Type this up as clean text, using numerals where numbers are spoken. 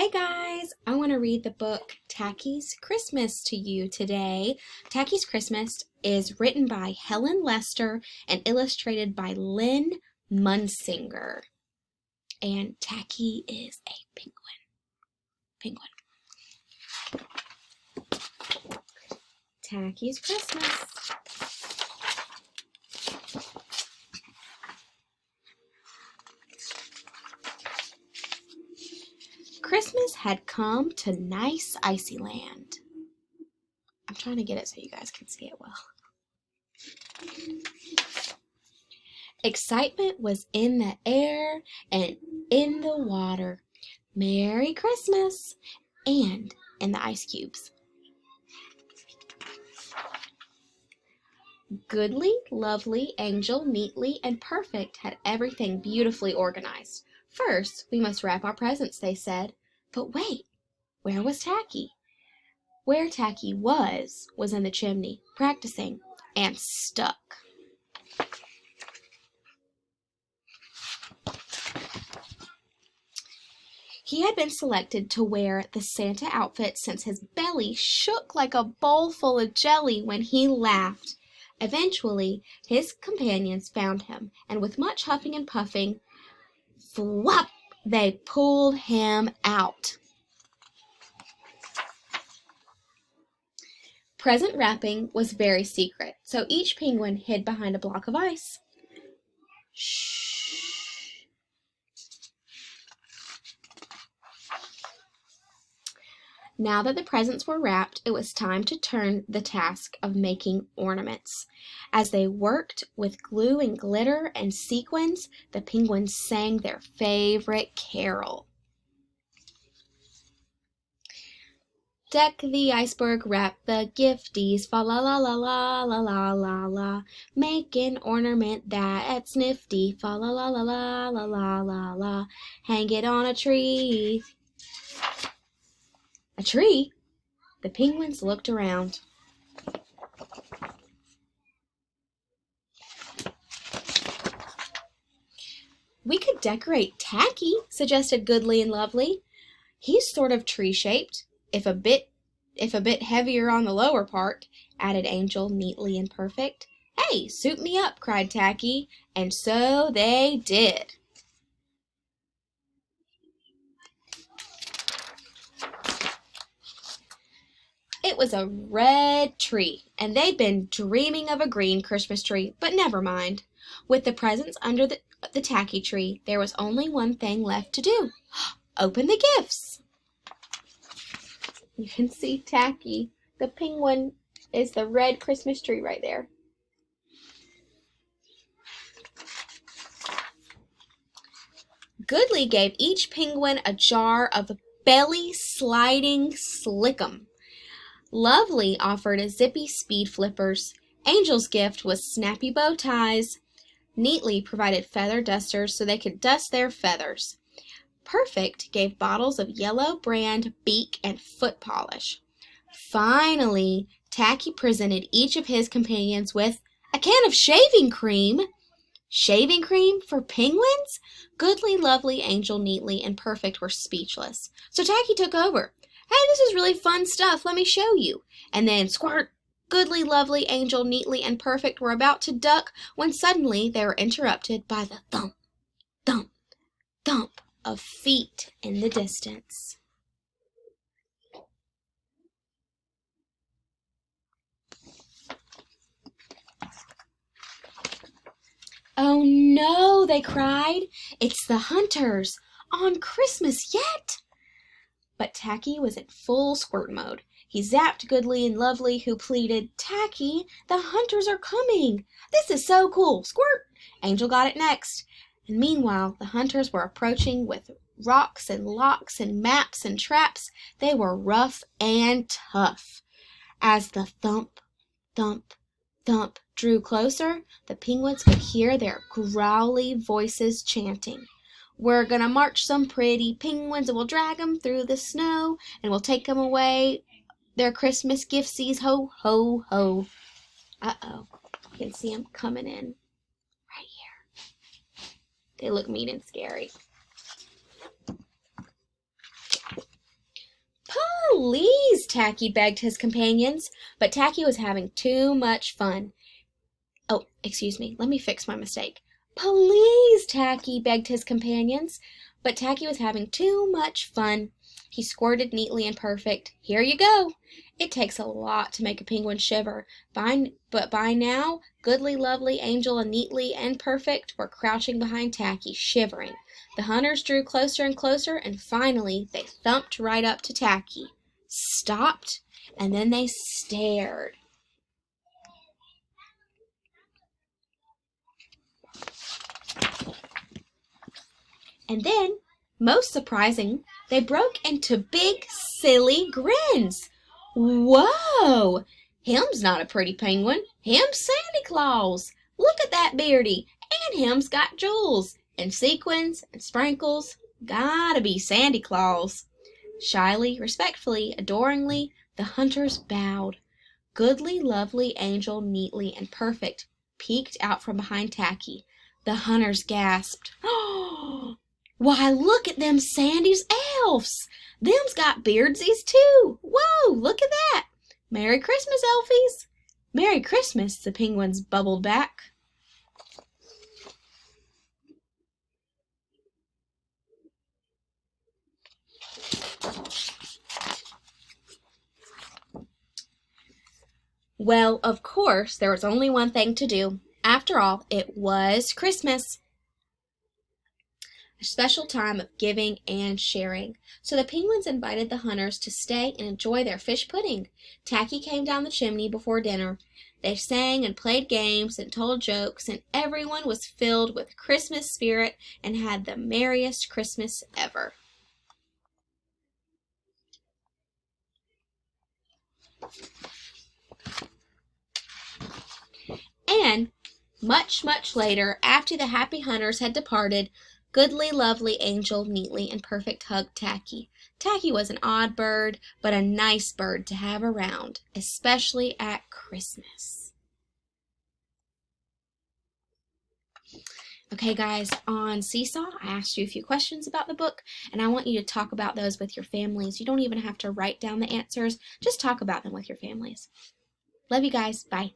Hey guys, I want to read the book Tacky's Christmas to you today. Tacky's Christmas is written by Helen Lester and illustrated by Lynn Munsinger. And Tacky is a penguin. Tacky's Christmas. Christmas had come to nice icy land. I'm trying to get it so you guys can see it well. Excitement was in the air and in the water. Merry Christmas! And in the ice cubes. Goodly, lovely, angel, neatly, and perfect had everything beautifully organized. First, we must wrap our presents, they said. But wait, where was Tacky? Where Tacky was in the chimney, practicing, and stuck. He had been selected to wear the Santa outfit since his belly shook like a bowl full of jelly when he laughed. Eventually, his companions found him, and with much huffing and puffing, flop, they pulled him out. Present wrapping was very secret, so each penguin hid behind a block of ice. Shh. Now that the presents were wrapped, it was time to turn the task of making ornaments. As they worked with glue and glitter and sequins, the penguins sang their favorite carol. Deck the iceberg, wrap the gifties, fa la la la la la la la la. Make an ornament that's nifty, fa la la la la la la la la. Hang it on a tree. A tree? The penguins looked around. We could decorate Tacky, suggested Goodly and Lovely. He's sort of tree-shaped, if a bit heavier on the lower part, added Angel, neatly and perfect. Hey, suit me up, cried Tacky, and so they did. It was a red tree, and they'd been dreaming of a green Christmas tree, but never mind. With the presents under the Tacky tree, there was only one thing left to do. Open the gifts! You can see Tacky. The penguin is the red Christmas tree right there. Goodly gave each penguin a jar of belly-sliding slickum. Lovely offered a zippy speed flippers. Angel's gift was snappy bow ties. Neatly provided feather dusters so they could dust their feathers. Perfect gave bottles of yellow brand beak and foot polish. Finally, Tacky presented each of his companions with a can of shaving cream. Shaving cream for penguins? Goodly, Lovely, Angel, Neatly, and Perfect were speechless. So Tacky took over. Hey, this is really fun stuff. Let me show you. And then squirt, Goodly, Lovely, Angel, Neatly, and Perfect were about to duck when suddenly they were interrupted by the thump, thump, thump of feet in the distance. Oh no, they cried. It's the hunters. On Christmas yet? But Tacky was in full squirt mode. He zapped Goodly and Lovely, who pleaded, Tacky, the hunters are coming. This is so cool. Squirt! Angel got it next. And meanwhile, the hunters were approaching with rocks and locks and maps and traps. They were rough and tough. As the thump, thump, thump drew closer, the penguins could hear their growly voices chanting. We're gonna march some pretty penguins and we'll drag 'em through the snow and we'll take 'em away their Christmas giftsies, ho, ho, ho. Uh-oh, you can see 'em coming in right here. They look mean and scary. Please, Tacky begged his companions, but Tacky was having too much fun. Oh, excuse me, let me fix my mistake. Please, Tacky begged his companions, but Tacky was having too much fun. He squirted neatly and perfect. Here you go. It takes a lot to make a penguin shiver, but by now, Goodly, Lovely, Angel, and Neatly and Perfect were crouching behind Tacky, shivering. The hunters drew closer and closer, and finally they thumped right up to Tacky, stopped, and then they stared. And then, most surprising, they broke into big, silly grins. Whoa! Him's not a pretty penguin. Him's Sandy Claus. Look at that beardy. And him's got jewels and sequins and sprinkles. Gotta be Sandy Claus. Shyly, respectfully, adoringly, the hunters bowed. Goodly, Lovely, Angel, Neatly, and Perfect peeked out from behind Tacky. The hunters gasped. Oh! Why, look at them Sandy's elves! Them's got beardsies too! Whoa, look at that! Merry Christmas, Elfies! Merry Christmas, the penguins bubbled back. Well, of course, there was only one thing to do. After all, it was Christmas. A special time of giving and sharing. So the penguins invited the hunters to stay and enjoy their fish pudding. Tacky came down the chimney before dinner. They sang and played games and told jokes, and everyone was filled with Christmas spirit and had the merriest Christmas ever. And much, much later, after the happy hunters had departed, Goodly, Lovely, Angel, Neatly, and Perfect hugged Tacky. Tacky was an odd bird, but a nice bird to have around, especially at Christmas. Okay, guys, on Seesaw, I asked you a few questions about the book, and I want you to talk about those with your families. You don't even have to write down the answers. Just talk about them with your families. Love you guys. Bye.